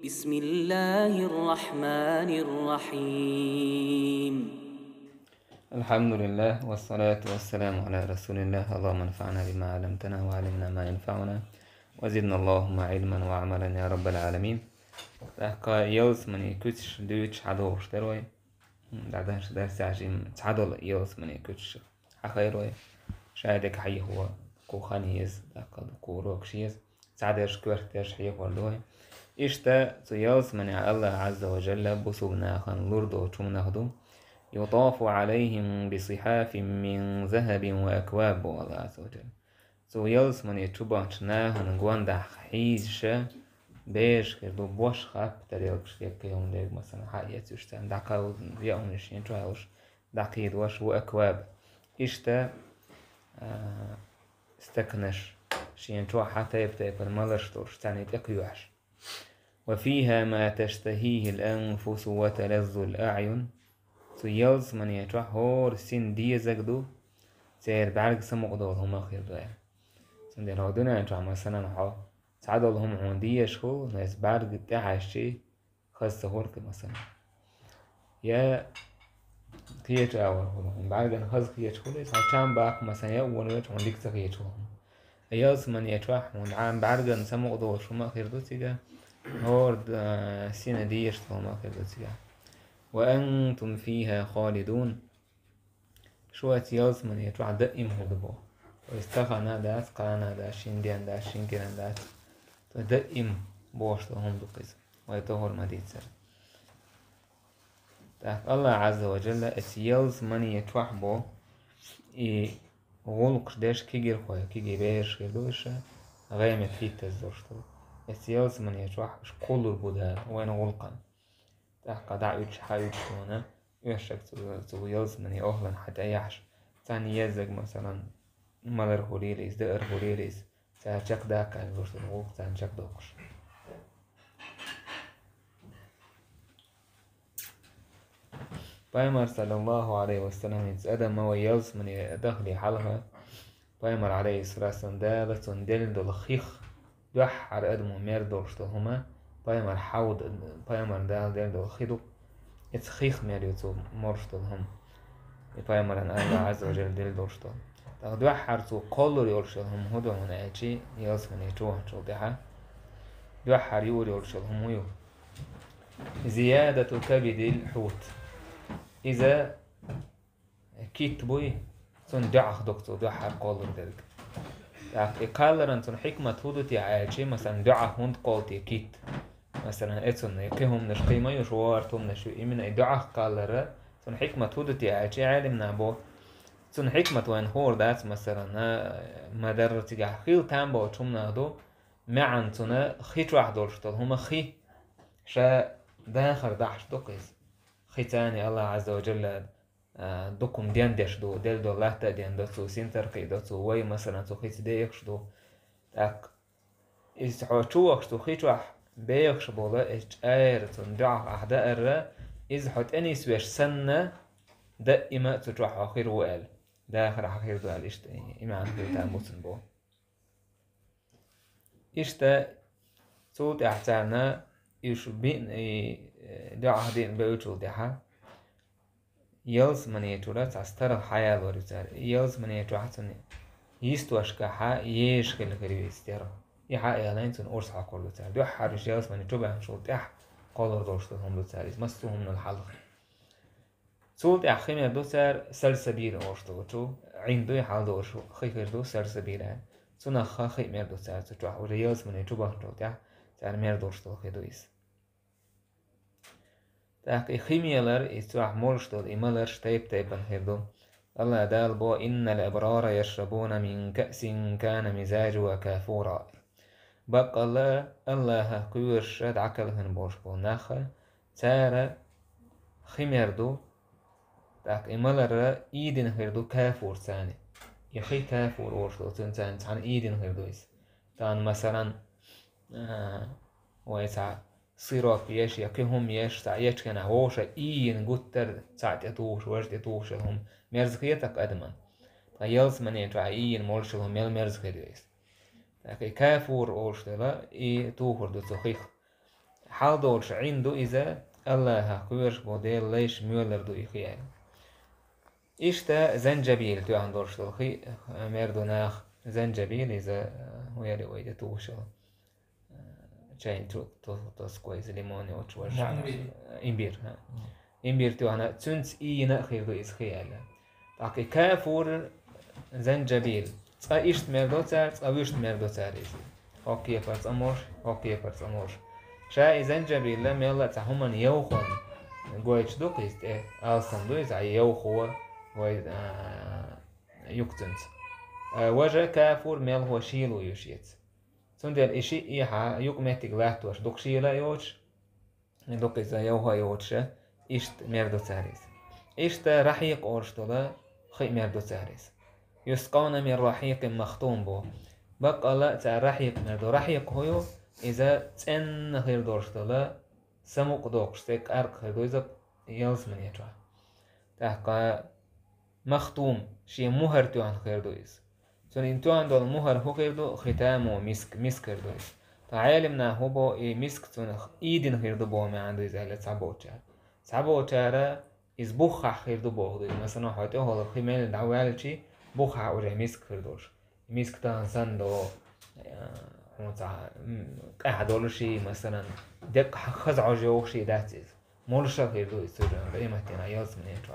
بسم الله الرحمن الرحيم. الحمد لله والصلاة والسلام على رسول الله. اللهم انفعنا بما علمتنا وعلمنا ما ينفعنا وزدنا اللهم علما وعملا يا رب العالمين. تحقا يوز مني كتش دوش عدوش دروي دعدهش درس عجيم تعدل يوز مني كتش حخيروي شاهدك حي هو كو خانيز تحقا كو روكشيز تعدش كورتش حي وردوي إشتا يوز مني الله عز وجل بسوبنا خان لردو چوم نخدو يطاف عليهم بصحاف من ذهب وأكواب. الله عز وجل يلس من يتوبانشنا هنقوان دا حيزشة بيش كردو بوش خاب تريلكش يوم ديك مثلا حقيقة يشتان دا قاو يوم نشين تراوش دا قيد وش وأكواب إشتا استكنش شين توا حتى يبتأ بالملش توش تاني تكيوش وفيها ما تشتهيه الأنفس وتلذ الأعين. يلز من يتوح هور سين ديزك دو سير بعرق سمق دول هما خير دوية سندين هودونا يتوح مثلا حا تعدل هم عندية شخو ناس بعرق تعاشي خاصة هورك مثلا يا كيش أول هولهم بعرق خاص كيش هولي ساعتان باق مثلا يا ونويت عندك سكيش هولهم يلز من يتوح عن بعرق سمق دول شما خير دو تيجا هور سين ديش هما خير دو تيجا وأنتم فيها خالدون. شوية يلز من يتوع دائم هدبو ويستخنا داس قانا دا شنديان دا شنكران داس دائم بوشتو هم دقيز ويتوهر مديد سر تاك الله عز وجل يلز من يتوح بو غلقش داش كيجير خويا كيجي بيش كيردوش غيمت فيه تزدوشتو يلز من يتوح كل البدا وين غلقا تاك دع يتش حايوش هنا يشك يلز من أهلا حتى يحش تاني يزق مثلا مالر هوليليس دقر هوليليس تاچك داكا يورس الغوق تانچك دوقش بايمر صلى الله عليه وسلم يتسأدم ما يلز من دخلي حلها بايمر عليه الصلاة والسلام دالة دل دول خيخ دوحر أدمو مير دوشتو هما بايمر حاود بايمر دل دول خيدو يتخيخ مير يتو مرشتو هم بايمر أن الله عز وجل دل دوشتو دوحر تو قولر يورشلهم هدو من أجي يلز من يتوه شلدها دوحر يور يورشلهم يو زيادة كبد الحوت إذا كتبوي تون دعخ دكتور دوحر قولر دلك إقالر أنتون حكمة هدو تيعاجي مثلا دعخ هند قولتي كيت مثلا إتون يكيهم نشقيمة يشوارتهم نشو إمنا دعخ قالر تون حكمة هدو تيعاجي عالم نابو تون حكمة وين هور دات مثلا مدر تيجا خيل تامبو تشومنا دو معن تونا خيت واحد دورشتل هما خي شا داخر داحش دوكيز خي تاني الله عز وجل دوكم ديان ديش دو ديل دو لاتا ديان دو تو سنتر كي دو تو وي مثلا تو خيت ديكش دو تاك إز حوشوكش تو خيت واح بيكش بولا إج آير تون دعخ أحدائر إز حوت أني سويش سنة دائما تتوح آخر وقال داخل حقير دو الاشتا إما عن كيتا موتن بو إشتا صوت احتانا يشو بين دو عهدين بيوتو ديها يلز من يتولا تستر الحياة لوريتار يلز من يتولا حتن يستو أشكاحا يشكل غريب يستير يحا إيالين تن أرس حقور لتار دو حارش يلز من يتوبا شو تح قولر دوشتهم لتار مستوهم من الحلق صوت أخينا دوسر سلسبيل أوشتو تو عندو يحال دوشو خير دو سلسبيل تونا خي مير دوسر تو ورياز من يتوبا تو تار مير دوشتو خيدويس تاك خيميلر يتوح مولشتو إيمالر تيبن هيردو الله دال بو إن الأبرار يشربون من كأس كان مزاجها كافورا بقى الله كورش عقلهن بوش بو ناخا تار خيمير دو تاك إمالر إيدين هردو كافور ثاني يخي كافور ورشلو تنتان تان إيدين هردويس تان مثلا ويسع صيروك يش يكيهم يش تاع يشكنا هوشا إين قتر تاع يتوش ورش يتوش هم مرزقيتك أدمن تا يلز من يتوع إين مولشلهم يل مرزق هردويس تاك كافور ورشلو إي توهر دو تخيخ حال دورش عنده إذا الله كويرش بوديل ليش ميولر دو إخيان إشتا زنجبيل تو عن دورش دلخي مردوناخ زنجبيل إذا ويالي ويدا توشو تشاين تو سكويز ليموني وتشوش إمبير إمبير تو أنا تنس إينا خير دو إسخيالا تاكي كافور زنجبيل تا إشت مردو تار تا ويشت مردو تار إزي هوكي فرص أمور شاي زنجبيل لم يلا تهمن يوخون قويتش دوكيست ألسن دويز عي يوخوا وي يكتنت وجه كافور ميل هو شيلو يوشيت سندل إشي إيها يقمتك لاتوش دوك شيلا يوش دوك إذا يوها يوش إشت مردو تاريس إشت رحيق أورشتولا خي مردو تاريس يسقون من رحيق مختوم بو بقى لا تا رحيق مردو رحيق هو إذا تن خير دورشتولا سموق دوكشتك أرق خير دو إذا يلس من يجوا تحقا مختوم شي مهر توان خير دو إذا سن توان دول مهر هو خير دو ختامو مسك خير دو إذا تعلمنا هو بو مسك تون إيدين خير دو بو ما عنده إذا سعبو تشارا إز بوخا خير دو بو مثلا حتى هو الخيمال دعوالشي بوخا ورا مسك خير دوش مسك تان سندو قاعد شيء مثلا دق خزع جوشي داتيز مولشا خير دو إستوجان ريما تينا يلس من يتوا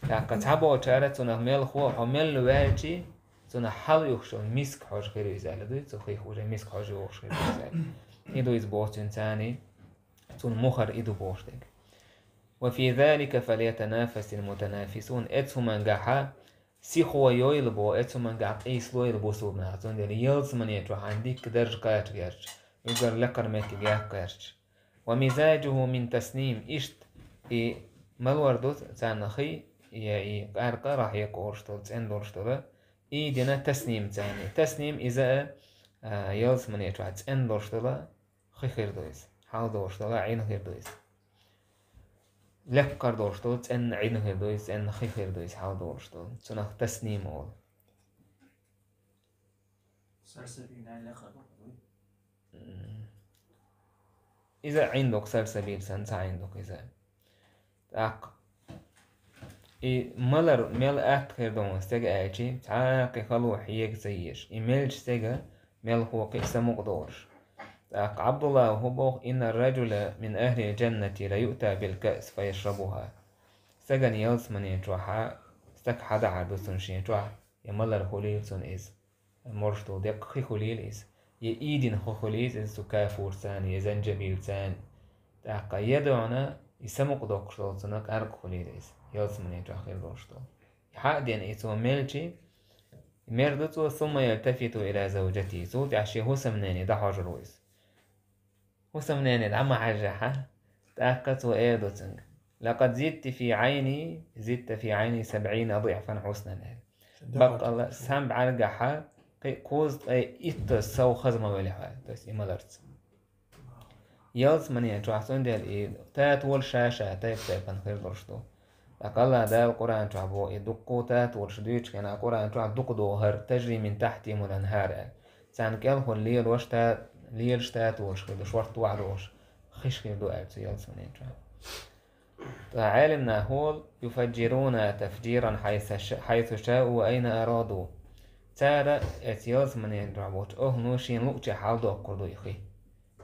لكن تعبوا تشارا تون ميل خو حمل والشي تون حل يخشون مسك حاج خير يزال دو تخي خوجا مسك حاج يخش خير يزال إدو يزبوت إنساني تون مخر إدو بوشتك وفي ذلك فليتنافس المتنافسون اتهم انجحا سيخوا يويلبو اتهم انجح ايسلو يلبو سوبنا تون دل يلز من يتوا عندك درج قاش قرش يقر لقر ميك جاك قرش ومزاجه من تسنيم إشت إي مالوردوت تانخي إي قارقة راح يقورشتول تندورشتول إي دينا تسنيم تاني تسنيم إذا يلز من يتوا تندورشتول خي خير دويس حال دورشتول عين خير دويس لقر دورشتول تن عين خير دويس تن خي خير دويس حال دورشتول تنخ تسنيم أول سلسبيل عن لقر إذا عندك سلسبيل سنسا عندك إذا تاق إي ملر ميل أكثر دون استجا أجي تاق خلو حيك زيش إيميل استجا ميل هو قيس مقدورش تاق عبد الله هو إن الرجل من أهل الجنة لا يؤتى بالكأس فيشربها سجن يلس من يجوحا استك حدا عدوسن شيجوح يملر خليل إز مرشتو دق خي خليل إز يإيدين خليل إز سكافور ثاني يزنجبيل ثاني تاق يدعنا يسمق دوكشتو سنك أرق خليل إز يلس من يجوح خير دوشتو حقدين إيسو ميلشي مردتو ثم يلتفت إلى زوجته زوج عشي هو سمناني ده حاجة رويس هو سمناني ده عما حاجة تأكد وإيدو تنك لقد زدت في عيني 70 ضعفا حسنا بقى الله سام بعرقها كوز إتو سو خزمة وليها تس إمالرت يلز من يجوحسون ديال إيد تاتول شاشة تايب خير درشتو لقد الله دا القرآن تعبو يدقو تاتول شديوش كان القرآن تعب دق دوهر تجري من تحتهم الأنهار سان كالخو الليل وشتات ليل شتاتول شخيدو شورت وعدوش خيش خيدو أبتو يلز من يجوح عالمنا هول يفجرون تفجيرا حيث شاءوا وأين أرادوا تارا اتياز من يدربوت نوشين لوكتي حال دو أقردو يخي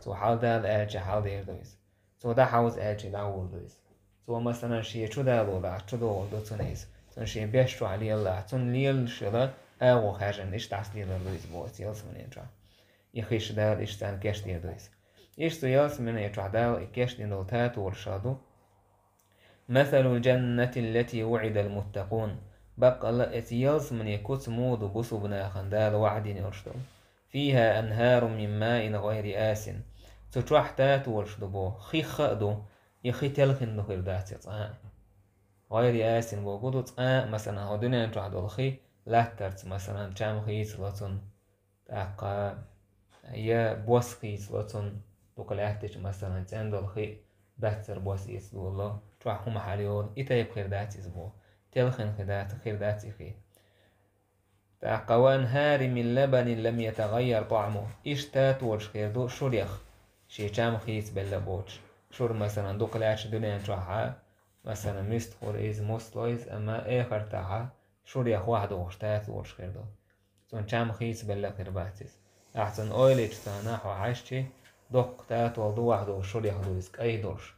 تو حال دا الأجي حال دير دويس تو دا حوز أجي داول دويس تو مثلا شي چو دالو دا چو دو دو تونيس تون شي بيشتو علي الله تون ليل شلا أغو خاجن إش تاس ليل دويس بو اتياز من يدرب يخيش دال إش تان كيش دير دويس إش تو ياز من يدرب دال إكيش دينو تاتو والشادو مثل الجنة التي وعد المتقون بقى لأتياز من يكوت مود بصبنا خندال وعد يرشدو فيها أنهار من ماء غير آس تتوح تاتو ورشدو خي خأدو يخي تلخن دو خرداتي غير آس بو قدو مثلا هدونا نتوحدو الخي لاترت مثلا جام خيس لطن تاقا يا بوس خيس لطن دوكالاتش مثلا تندو الخي باتر بوس يسدو الله تروحهم حاليون إتايب خيرداتي زبو تلخن خيرداتي خي تاقوان هاري من لبن لم يتغير طعمه إشتات ورش خيردو شريخ شي جام خيس بلا بوش شور مثلا دوك لاش دنيا نشوحها مثلا مستخور إز مستلويز أما آخر تاعها شور يخ واحد وشتات وش خير دو سون جام خيس بلا خير باتيس أحسن أويليش تانا حو عشتي دوك تات ودو واحد وشور يخدو إز كأي دوش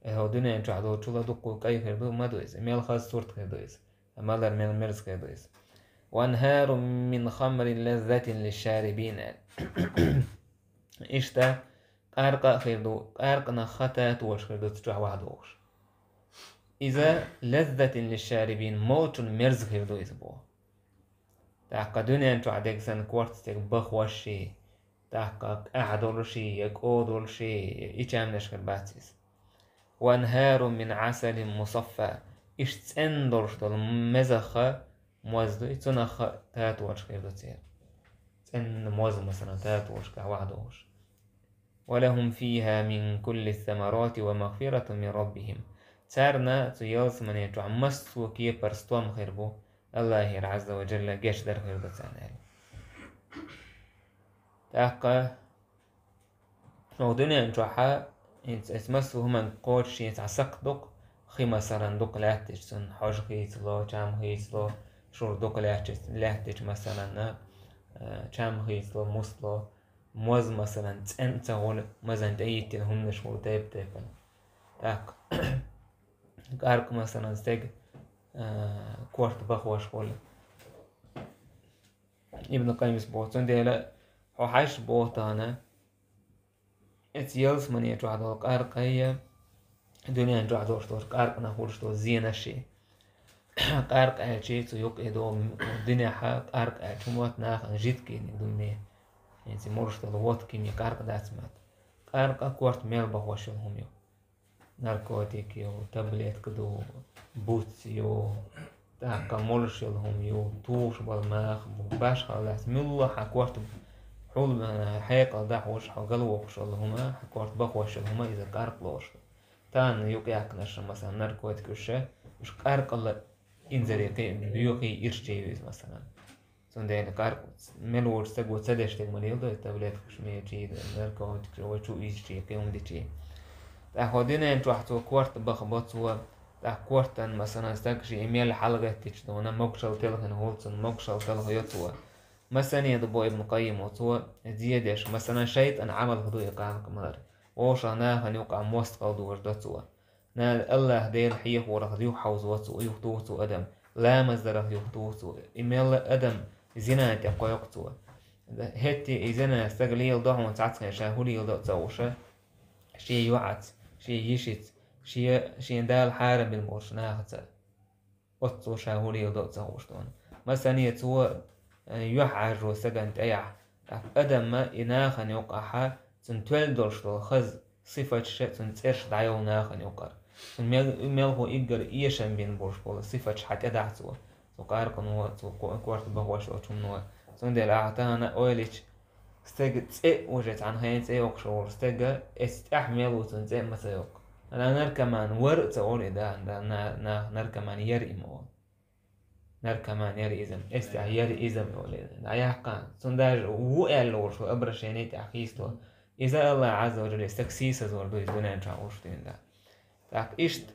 هو دنيا نشوح دو شولا دوكو كأي خير دو ما دو إز ميل خاص صورت خير دو إز أما لر ميل مرز خير دو إز وانهار من خمر لذة للشاربين إشتا قارقا خير دو قارقنا خطات وش خير دو تجوح واحد وش إذا لذة للشاربين موت مرز خير دو إسبوع تاقا دنيا نتوع ديك سن كورتستيك بخوشي تاقا أعدولشي يقودولشي إيشام نشكر باتيس وانهار من عسل مصفى إش تندرش دول مزخة موزدو إتنخ تات وش خير دو تير تن موز مثلا تات وش كواحد وش ولهم فيها من كل الثمرات ومغفرة من ربهم تارنا تيالس من يتوع مستو كي برستوام خيربو الله عز وجل جيش در خير دتانال تاقا ودنيا نتوعها اسمسو هما قوش يتعسق دوك خي مثلا دوك لاتش سن حوش خيسلو جام خيسلو شور دوك لاتش مثلا جام خيسلو مسلو موز مثلا انت هول مثلا تأيت هم نشور تايب تايبن تاق قارك مثلا استيق كورت بخوش ولا ابن القيم سبوتون ديلا هو حاش بوتانا اتيلس من يتوع دول قارك هي دنيا نجوع دوش دوش قارك نخولش دو زينة شي قارك ايشي تيوك ايدو دنيا حا قارك ايشي موت ناخ جيت كيني دنيا يعني مرش دول وات كيمي قارك داتمات قارك كورت ميل بخوش لهم يو ناركوتيك يو تابليت كدو بوتس يو تاقا مرش لهم يو توش بالماخ باش خلاص ملو حكورت حول حيقا داحوش حقلوش لهما حكورت بخوش لهما إذا قارك لوش تان يوقياك نشر مثلا ناركوتيك وشا مش قارك الله إنزل يقي بيوقي إرشيوز مثلا سندين قارك ملوش تقو تسدش تقمليل دو تابليت كشمية جيد ناركوتيك وشو إيشي قيوم دي جي تاخدينا انتو حتو كورت بخبطوا تا كورتن مثلا استكشي إيميل حلقة تجدونا موكشل تلخن هولتن موكشل تلخ يطوى مثلا يدبو ابن قيم وطوى زيادش مثلا شيطان عمل هدو يقعك مدر ووشا ناخن يوقع موستقل دوش دتوى نال الله ديل حيخ ورخ يو حوز وطو يوتوتو أدم لا مزدرخ يوتوتو إيميل أدم زنا تبقى يقتوى هتي إذن استقليل ضحون تعتقن شاهولي يلدق زوشا شي يوعت شي يشت شي دال حارم بالمورش ناخت أطو شاهولي يلدق زوشتون مثلا يتوى يحعر سجنت أيح أدم ما إناخن يوقعها تنتول دورشتو خز صفة شيء تنترش دعيو ناخن يوقر ميلهو إيجر إيشن بين بورش بول صفة حتى دعتو وقارقن هو كورت بهوش وتمنوا سندل أعطانا أوليش استجد وجت عن هين وقشور استجد استحمل وتنزع مسيوق أنا نركمان ورق تقول إذا نركمان يري مو نركمان يري إزم يري إزم يقول نعيقان سنداج وقال شو أبرشيني تحكيستو إذا الله عز وجل استكسيس زور دو الدنيا نشعوش دين ده تاك إشت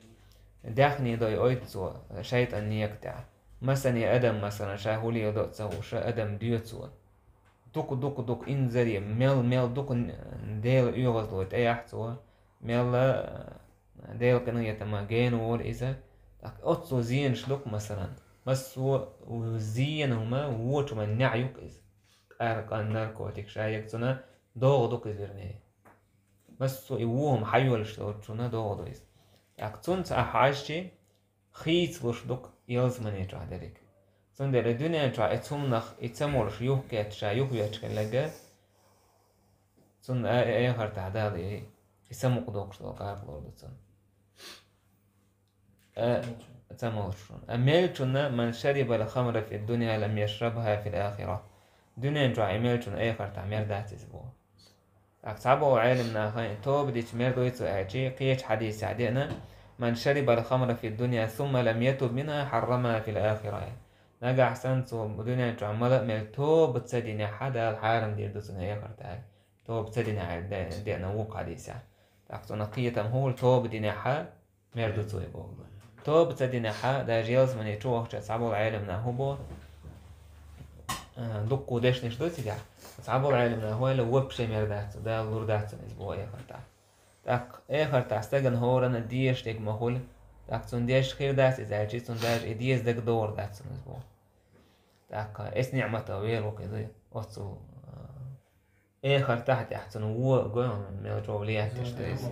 داخني داي أيتسو شيطان يقطع مثلا يا أدم مثلا شاهولي يدق تسوى أدم ديوتسو دوك إنزري ميل دوك ديل يغزلوت أي أحتوا ميل ديل كانوا يتماجين وول إذا تاك أتسو زين شلوك مثلا مسو وزين هما ووش من نعيوك إذا أرقان ناركوتيك شايك تنا دوغدوك إزرني مسو إيوهم حيول شلوتشونا دوغدو إذا تاك تنت أحاجتي خيت لشدوك يلزمن يجع داريك سندر الدنيا جا اتمنخ اتمرش يوكات جا يوكياتش لجا سن آخر تعدالي يسموك دوكش لو قارب لوردتن اتمرشون أميلتنا من شرب الخمر في الدنيا لم يشربها في الآخرة دنيا جا أميلتنا آخر تعمير دات اسبوع أكتبوا علمنا خاين توب دي تمير دويتو اعجي قيش حديث عدينا من شرب الخمر في الدنيا ثم لم يتب منها حرمها في الآخرة نجح سنتو بدنيا تعمل ملتو بتصديني حدا الحارم دير دوسنا يقر تعال توب تدين عاد دي أنا وقع دي ساعة تاكتو نقية تمهول توب دين حا مردو توي بو توب تدين حا دا جيلز من يتوه تصعبوا العالم نهوبو دقو ديش نش دوتي دا تصعبوا العالم نهو لو وبشي مردات دا لوردات اسبوع اخر تاع تاك اخر تاع استغن هورن ديش ديك مهول تاك تون ديش خير دات اذا جيتون داج اديز دك دور دات اسبوع تاك اس نعمة طويل وكذا وصو اخر تحت احسن هو قوم من الجوليات تشتريس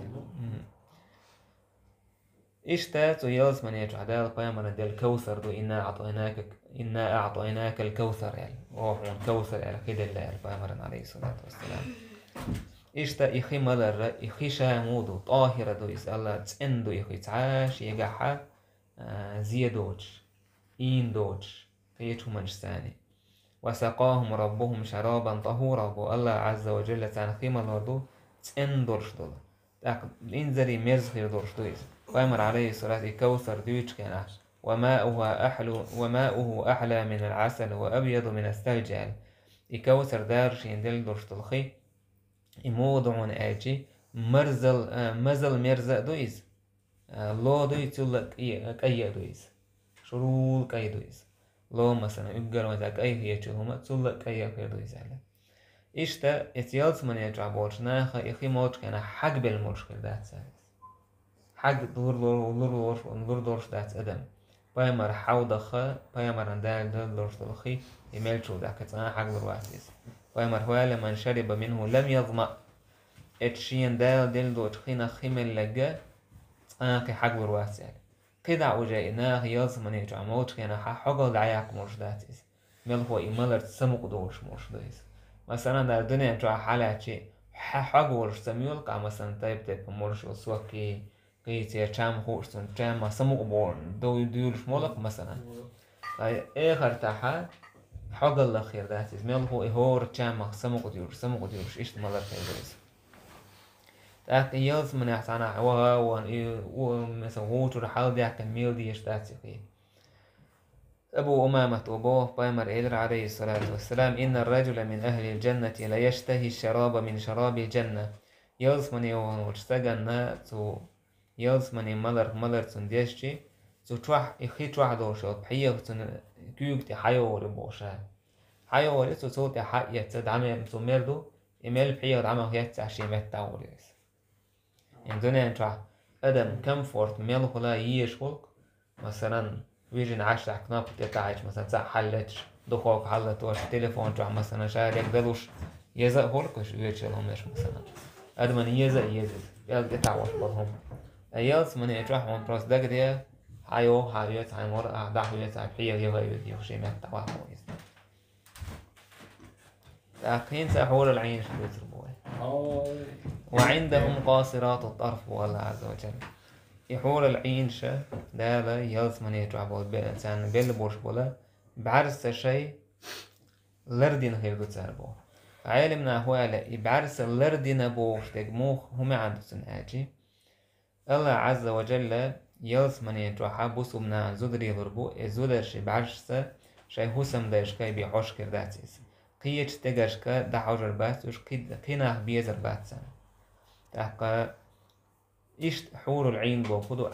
اشتات ويلز من يجعل قيامنا ديال الكوثر دو إنا أعطيناك الكوثر يعني وحون كوثر يعني كده الله القيامنا عليه الصلاة والسلام اشتا إخي مدر إخي شامودو طاهرة دو يسأل تسندو إخي تعاش يقحا زيادوج إين دوج خيتو منجساني وسقاهم ربهم شرابا طهورا بو الله عز وجل تنخيم الوردو تندرش دول انزري مرزخير درش دويز قامر عليه الصلاة كوثر دويتش كان وماؤه أحلى من العسل وأبيض من الثلج كوثر دارش يندل درش تلخي موضع آجي مزل مرزق دويز لو دويز تلك أي دويز شرول كي دويز لو مثلا يقدر وذاك أي هي تشوهما تلك أي هي دويز على إشتا إتيالس من يجع بولش ناخا إخي موش كان حق بالمشكل دات سايس حق دور دورش دات أدم بايمر حوضخا بايمر عندال دورش دلخي يميل شو ذاك تنا حق بالواسيس بايمر هوالا من شرب منه لم يظمأ اتشين دال دو تخينا خيمل لقا تناكي حق بالواسيس قدع وجاينا يلز من يجع موش كان حقل دعياك موش داتيس ميل هو إمالر تسمق دوش موش دايس مثلا در دنیا جا حالات چی حق ورش سمیول که مثلا تایب مرش وسوکی قیتی چم خوشتون چم سمو بورن دویلش مولك مثلا آخر تاها حق الله خير داتيز ميل هو إهور چم سمو ديورش إيش مالر خيرز تاك يلز من يحسنا عوا ومثلا هو تر حال ديك ميل ديش داتي خير أبو أمامة أبوه بايمر إدر عليه الصلاة والسلام إن الرجل من أهل الجنة لا يشتهي الشراب من شراب الجنة يلز من يوهن وشتغن تو يلز من ملر تنديشي تو تروح إخي تروح دوشو بحيه تن كيوك تي حيوري بوشا حيوري تو صوتي حق يتدعم تو مردو إميل بحيه دعمه يتعشي متاوريس يعني دوني تروح أدم كمفورت ميل خلا يشولك مثلا ويجي نعيش على كناب تتعيش مثلا تاع حلتش دخوك حلتوش تليفون تروح مثلا شايل يقدروش يزق هولكش ويجيلهم ليش مثلا أدمن يزق يلقى تعوش بالهم أيالس من يتروح من براس دقدية حيوت عمر دعويت عبحية يغير يخشي ما تعوح مويز تأخين سأحور العين شو يتربوه وعندهم قاصرات الطرف والله عز وجل يحور العين شا دالا يلز من يتروح بول بيل بورش بولا بعرس شيء لردين غير دو تساربو عالمنا هوالا بعرس لردين بوش تجموخ هم عنده سناجي الله عز وجل يلز من يتروح بوسو منا زودري غربو زودر شي بعرس شي هوسم داش كاي بيحوش كرداتيس قيج تجاش كا دحوجر باتوش قينا بيزر باتسان تحقا إيش حور العين بوخدو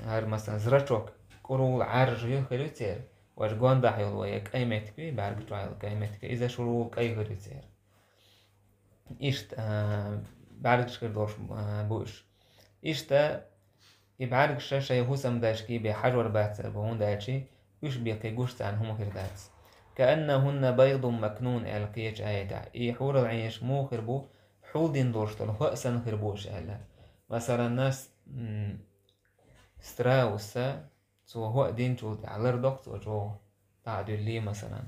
هر مثلا زرچوك كرول عرج يخريتير واش غوندا حيل وياك اي متكي بعرف تعال كاي متكي اذا شروع اي خريتير إيش بعرف شكل دورش بوش إيش تا يبعرف شيء هو سمداشكي بحجر باتر بهون داشي وش بيقي جوشت عنهم كردات كأنهن بيض مكنون القيج آية إي حور العين مو خربو حول دين دورشتل هؤسن خربوش أهلا مثلا الناس ستراوسا تو هو دين تو على دكتور جو بعد اللي مثلا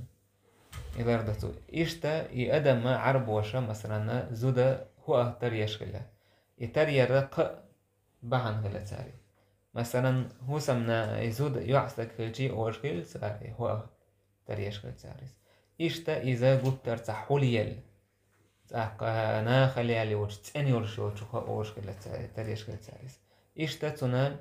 إذا ردتو إيشتا يقدم عرب وشا مثلا زودا هو أهتر يشكله يتر يرق بحن غلا ساري مثلا هو سمنا يزود يعسك خلجي أوشكل ساري هو أهتر يشكل ساري إيشتا إذا قلت ترتحوليل تاقنا خلي علي وش تاني ورشو تشوفها أوشكل تريشكل ساري إيشتا تنا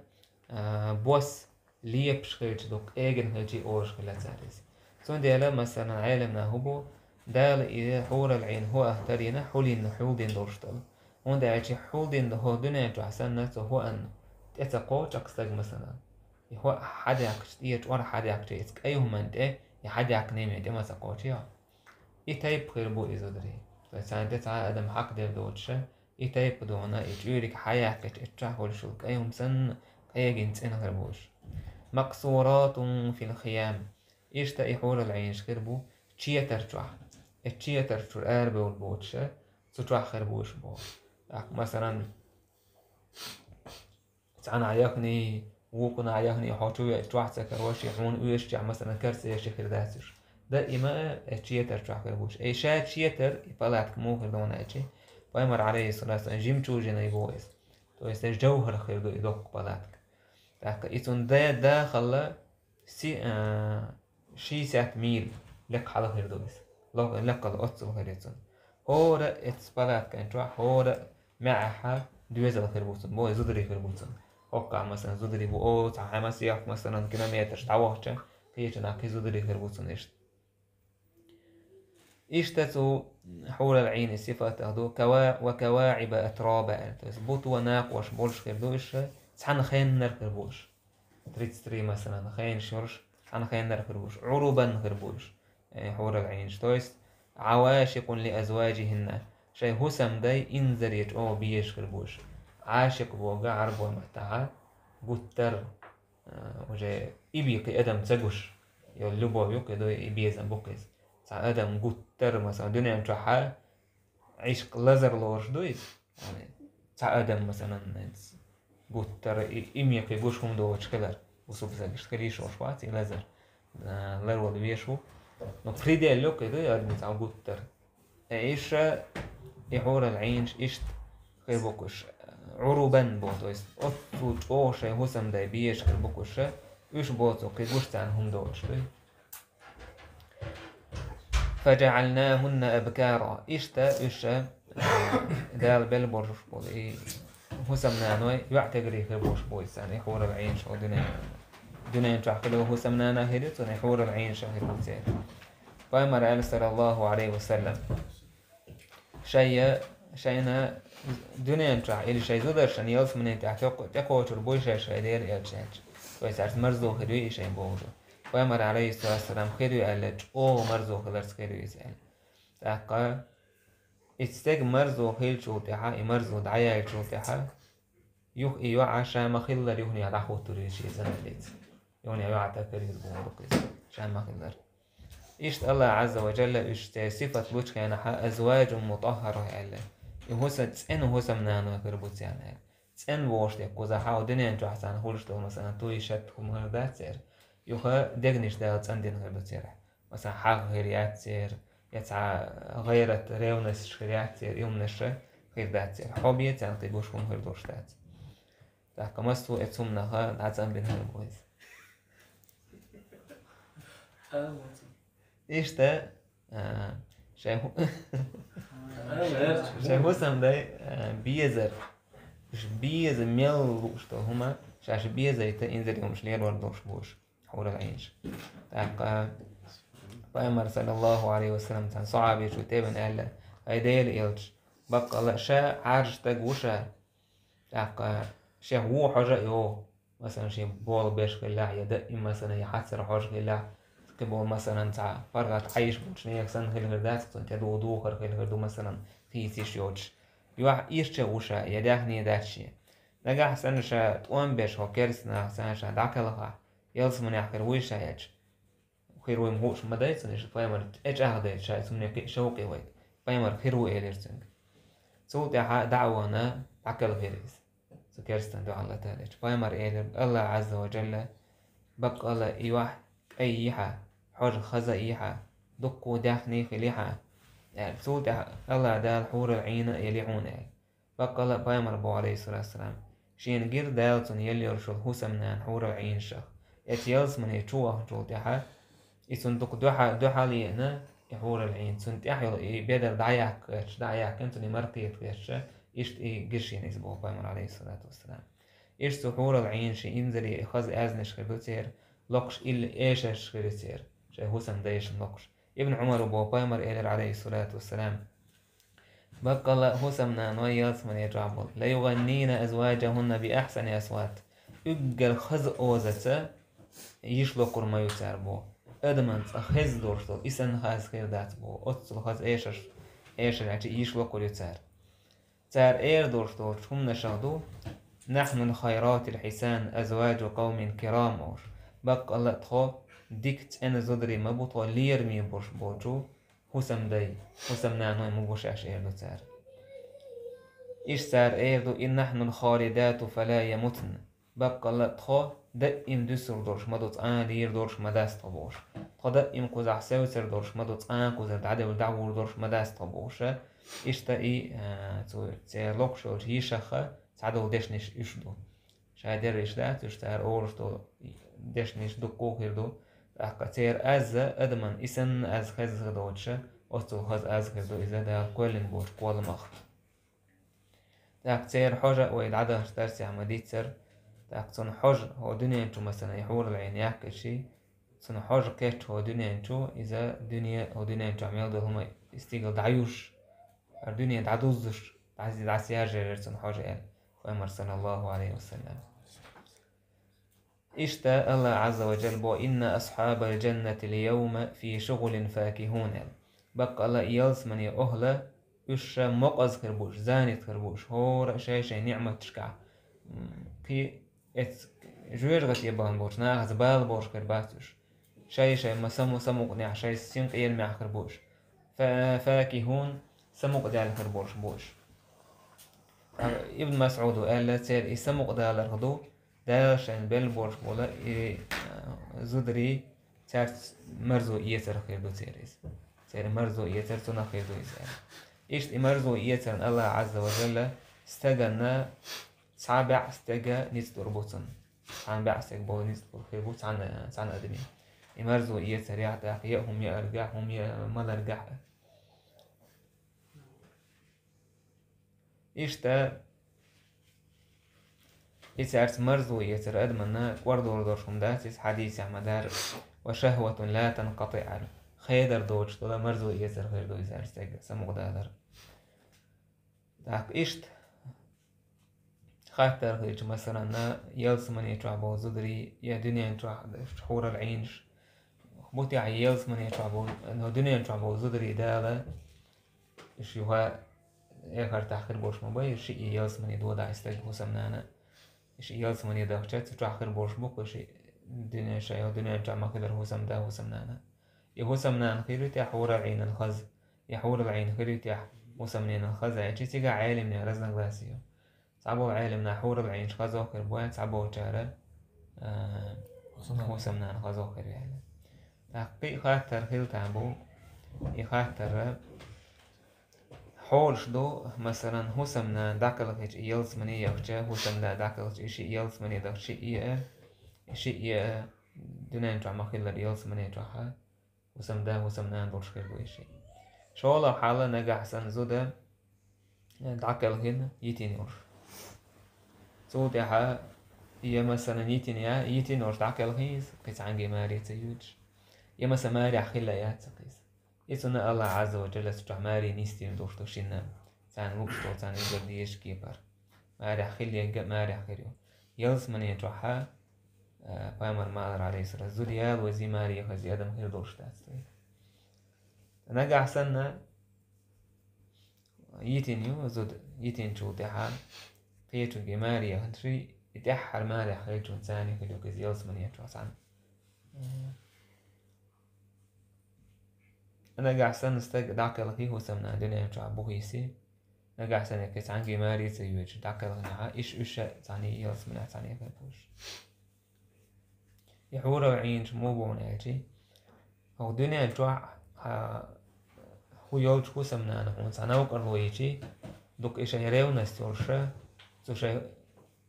بوس ليه بشكل دوك إيجن هالجي أوش كلا تاريس سون ديالا مثلا عالمنا هبو دال إذا حور العين هو أختارينا حولين حولين دورشتل هون ده عشي حولين ده هو دنيا جو حسن ناس هو أن تتقو تقصد مثلا هو حد يكشتيت ولا حد يكشتيت أيهم أنت يحد يكنيم أنت ما سقوتيا يتايب خير بو إزودري فسان تسعى أدم حق ده دوتشة يتايب دونا يجورك حياة كتشحول شلك أيهم سن أي جنس إن خير بوش مقصورات في الخيام إيشتا يحور العين شكربو تشيتر تشوح تشيتر تشور أربع والبوتشة تشوح خربوش بو مثلا تعنا عيقني وقنا عيقني حاطو تشوح سكروش يحون ويشجع مثلا كرسي يشخر داسش دائما تشيتر تشوح خربوش أي شيء تشيتر يبلعت كمو خردونا أشي فايمر عليه الصلاة والسلام جيم تشوجنا يبويس تو يستر جوهر خردو يدوق بلعتك تاك إتون دا خلا شي ساعت ميل لك حلا خردوس لك الأصل خردوس هورا اتسبالات كان تروح هورا معها دوزة خربوسن بو زدري خربوسن وقع مثلا زدري بو او تاع مسيح مثلا كيلومتر تعوهش كيجنا كي زدري خربوسن إشتتو حول العين صفات هذو وكواعب أترابا تثبت وناقوش بولش خردوش تحن خين نر خربوش تري مثلا خين شرش تحن خين نر خربوش عروبا خربوش حول العين شتويس عواشق لأزواجهن شيء هسم داي إنزريت أو بيش خربوش عاشق بوغا عربو محتاها قتر وجاي إبيقي أدم تسقوش يلبو بيوك دو إبيزن بوكيز تا أدم قتر مثلا دنيا متوحا عشق لزر لورش دويس يعني تا أدم مثلا قتر إميقي بوش هم دو وشكلر وصوب زاقش كليش وشواتي لزر لرو بيشو no pride اللوك ده يعني متاع قطر إيش يحور العين إيش خير بكوش عروبا بوتويس أطوج أو شيء هسم ده بيش خير بكوش إيش بوتو كي قشت عنهم دوش فجعلناهن أبكارا إيش تا إيش دال بالبرش بول هسم نانوي يعتقري خير بوش بويس يعني يحور العين شو دنيا تعقله هو سمنانا هيدت ونحور العين شهر بوتين فأمر صلى الله عليه وسلم شينا دنيا تعق إلى شيء زودرشان يلف من تعتق تقوى تربوي شيء دير يلشج ويسعر مرزو خدوي شيء بوده فأمر عليه الصلاة والسلام خدوي قالج أو مرزو خلرس خدوي يسأل تاقا استيق مرزو خيل شو تحا مرزو دعايا شو تحا يو عشان ما خلر يهني على خوتو ريشي زناليت يوني يعتقد يزبون شان ما خلر إيشت الله عز وجل إيشت صفة بوش كانها أزواج مطهرة إلا يهوسا تسأن هوسا منانو كربوت يعني تسأن بوشتك وزا حاو دنيا انجو حسان خولشتو مثلا توي شتكم هردات سير يوخا دقنش داو تسأندين هردات سير مثلا حاق غيريات سير يتسعى غيرت ريونس شخيريات سير يومنش غيردات سير حوبيت يعني تيبوشكم هردوشتات تاكا مستو اتسومناها نعتسان بين هربويز إيش ده شيء هسم ده بيزر مش بيزر ميل وشتو هما شاش بيزر ينزل يوم شليل وردوش بوش حول العيش تاقا فأمر صلى الله عليه وسلم تان صعب شو تابن قال هيديل إلش بقى لا شا عارش تقوشا تاقا شا هو حاجة يو مثلا شي بول بيش خلاع يدقي مثلا يحسر حاجة خلاع كبو مثلا تاع فرغت عيش بوشنيك سن خيل غردات تدو وضو خيل غردو مثلا تيسيش يوتش يوح إيش وشا يداخني داتشي نجح سنشا تقوم بيش هو كيرسنا سنشا داكلها يلسمن يحكر ويشا يج خير ويم هوش مدايت سنش فايمر إيش أهدي شاي سمني شوقي ويك فايمر خير وإيليرسنج صوت يا دعوانا عكل غيريس سكيرستن دعاء الله تعالى فايمر إيلير الله عز وجل بق الله يوح أيها حر خزائيها دقو داخني خليها يعني صوت الله دال حور العين يليعون بقى الله بايمر بو عليه الصلاة والسلام شين غير دالتون يلي يرشل هسمنان حور العين شخ يتيلس من يتشوه جوتها يسون دق دوحا لينا حور العين سنت يحيل بيدر دعياك انتوني مرقيت كيش إيشت قرشين يسبو بايمر عليه الصلاة والسلام إيشت حور العين شي إنزلي خز أزنش خبوتير لقش إل إيشش خبوتير شي هسم دايش لقش ابن عمر بو بايمر إلر عليه الصلاة والسلام بقى الله هسمنا نويلس من يجعبل لا يغنين أزواجهن بأحسن أصوات يقل خز أوزة يشلقر ما يتار بو أدمنت خز دورتل إسن خاز خير دات بو أتصل خز إيشر يعني يشلقر يتار تار إير دورتل شم نشهدو نحن الخيرات الحسان أزواج قوم كرام أور بقى الله تخو ديكت أنا زدري مبوط ولير مي بوش بوجو هسم داي هسم نانوي مبوش أش إيردو تار إيش تار إيردو إن نحن الخالدات فلا يموتن بقى الله تخو دائم دوسر دورش مدوت لير دورش مداس طبوش تخو دائم كوزع سوسر دورش مدوت كوزع دعدو دعور دورش مداس طبوش إيش تا تار لوكشو هيشخة تعدو دشنش إشدو شايدر إيش دات إيش تار أورشتو دشنش دقوق هردو أكتر أز أدمن إسن أز خز غدوتشة أستو خز أز خزو إذا دا كلن بوش قوال مخ أكتر حاجة وإد عدا هشترسي عمديت سر أكتر حاجة هو دنيا انتو مثلا يحور العين يحكي شي سنو حاجة كيش هو دنيا انتو إذا دنيا هو دنيا انتو عميال دو هما استيقل دعيوش الدنيا دعدوزش دعسياجة سنو حاجة يعني وأمر صلى الله عليه وسلم اشتاء الله عز وجل بو إن أصحاب الجنة اليوم في شغل فاكهون بقى الله يلس من يأهل إش مقص خربوش زانت خربوش هو شيء نعمة تشكع كي جويرغت يبان بوش ناغز بال بوش خرباتوش شيء ما سمو قنع شيء سينق يلمع خربوش فاكهون سمو قدع خربوش بوش ابن مسعود قال لا تسير يسمو قدع الغدو داشن بلبورش بولا زدري تارت مرزو يتر خير دو تيريز تير مرزو يتر تنا خير دو يزار إيش مرزو يتر الله عز وجل استجنا سابع استجا نستور بوتن سابع استج بو نستور خير بوت عن أدمي مرزو يتر يعتق يهم يرجع هم ما نرجع إيش تا إسارت مرزو يتر أدمنا وردور دورشم داتس حديث عمدار وشهوة لا تنقطع خيدر دوش طلا مرزو يتر خير دو إسار استيق سمو دادر داك إشت خاطر خيج مثلا يلس من يتعبو زدري يا دنيا يتعبو حور العينش خبوتي عي يلس من يتعبو إنه دنيا يتعبو زدري دالا إش يوها إخر تحقير بوش مباير شيء يلس من يدو دا استيق وسمنانا إيش يلس من يدخشت تأخر بوش بوك وش دنيا شيء ودنيا جمع كدر هو سمدا هو سمنانا يهو سمنان خيرت يحور العين الخز يحور العين خيرت يح وسمنين الخز يعني تيجا عالم من رزق غاسيو صعبوا عالم نحور العين خز آخر بوين صعبوا جارة هو سمنان خز آخر يعني تحقيق خاطر خيل تعبو يخاطر حولش دو مثلا هو سمنا داكل هيج يلس مني يخجا هو سمنا داكل هيج يلس مني داك شيء دنيا جمع خيل يلس مني جاها هو سمدا هو سمنا دورش خير بو شيء شو الله حاله نجح سن زودا داكل هنا يتينور صوت يا هي مثلا يتينور داكل هيز قيس عنجي ماري تيوج يا مثلا ماري خيليات قيس إسنا الله عز وجل استعماري نيستين دوشتو شنا سان وقتو سان يقديش كيبر ماري خيلي ماري خيريو يلس من يجوحا بايمر مالر عليه الصلاة زوديال وزي ماري يخزي أدم خير دوشتات نجح سنة يتينيو زود يتين شو تحال قيتو جي ماري يخدري يتحر ماري خيريو ثاني خيريو كزي يلس من يجوح سان نجح سنة استج دعك لقيه وسمنا دنيا شعبه يسي نجح سنة كيس عنجي ماري سيوج دعك لقنا إيش ثاني يلس من ثاني كبوش يحورا وعين مو بوناجي هو دنيا جوع هو يولج هو سمنا أنا هون سنة وقرلو يجي دوك إيش يريو نستورشة سوشة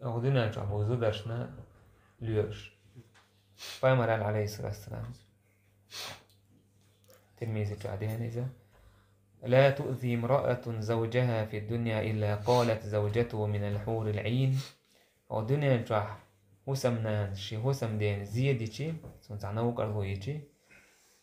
هو دنيا جوع بوزو درشنا ليوش بايمر عليه الصلاة والسلام تلميذ بعدين إذا لا تؤذي امرأة زوجها في الدنيا إلا قالت زوجته من الحور العين أو دنيا جاح هو سمنان شي هو سمدين زيادة شي سنتعنا وقرضو يجي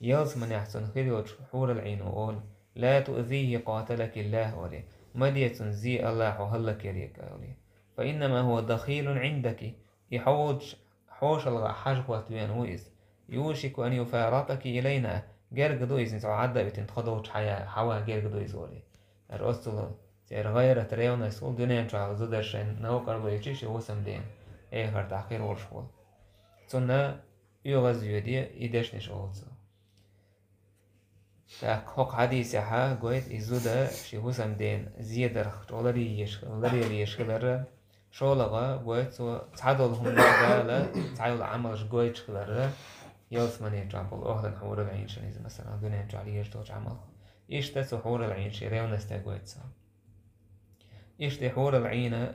يلس من يحسن خير حور العين وقول لا تؤذيه قاتلك الله ولي مدية زي الله وهلك يريك ولي فإنما هو دخيل عندك يحوج حوش الحاج واتوين ويز يوشك أن يفارقك إلينا جرق دويز نسو عدا بتنتخدوش حوا جرق دويز ولي الرسول سير غير تريونا يسول دنيا نشعر زدرشن نو قربو يتشيش هو سمدين ايه هر تحقير ورشول سنة يغز يودي إيدش نشغلت تاك حق حديث ها قويت إزودا شي هو سمدين زيادة ولري يشغلر شولغا قويت سو تعدلهم نقالة تعيول عملش قويت شغلر يوس من يجعبل أهلا حور العين شنيز مثلا دنيا نجعلي يجدوش عمل إيش تسو حور العين شي ريونا استقويت سا إيش تي حور العين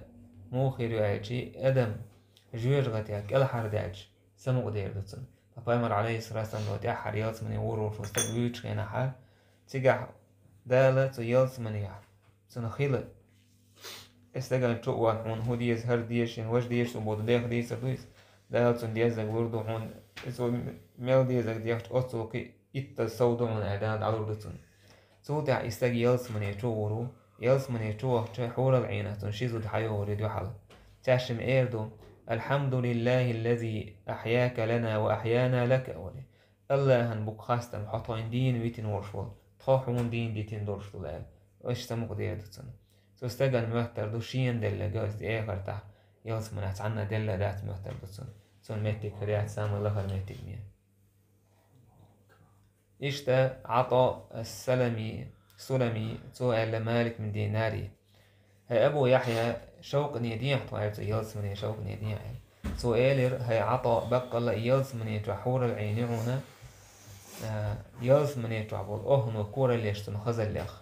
مو خير يعيشي أدم جوير غتياك الحر داج سمو دير دوتسن فبايمر عليه الصلاة والسلام دوتي أحر يلس من يورو فستق ويتش غينا حر تيجا دالة تو يلس من يح سنة خيلة استقال تشوان هون هو ديز هر ديشين وش ديش وبود ديخ ديس دويس دالة تون ديزك وردو هون اسو ميل ديزك ديخت أصو كي إتا سودو من أعداد على دوتسن سودا استق يلس من يشورو يلس من يشوه حور العينة تنشيزو دحيو وريدو حل تاشم إيردو الحمد لله الذي أحياك لنا وأحيانا لك أولي الله هنبوك خاستم حطوين دين ويتين ورشول تخوحون دين ديتين دورشول قال وإيش تموك ديردتن سوستقن مهتر دو شين دل جاز دي إيغر تح يلس من أتعنا دل دات مهتر دوتن سون ميتك فريات سام الله ميتك مية إشتا عطاء السلمي سؤال مالك من ديناري هاي أبو يحيى شوق نيديح طوائرت يلس من شوق نيديح سؤالر هاي عطاء بقى يلس من يتحور العينيعونا يلس من يتعبول أهن وكورا ليشتن خزل ليخ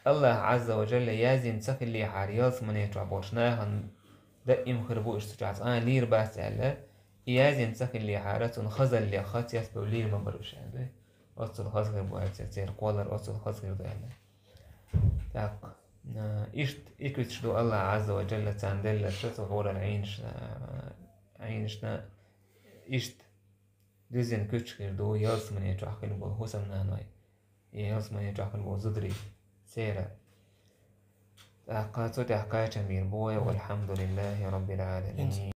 الله عز وجل يازين سخل لي حار يلس من يتعبوش ناهن دائم خربو اشتجاز لير باس ألا يازين سخل لي حارتن خزل ليخات يسبو لير مبروش ألا أصل خزغر بوعد سير قولر أصل خزغر دائما تاق إشت إكتشدو الله عز وجل تاندل شتغور العينشنا إشت دوزين كتشكر دو يلس من يتعقل بو حسن نانوي يلس من يتعقل بو زدري سيرا تاقاتو تحقايا تمير بوي والحمد لله رب العالمين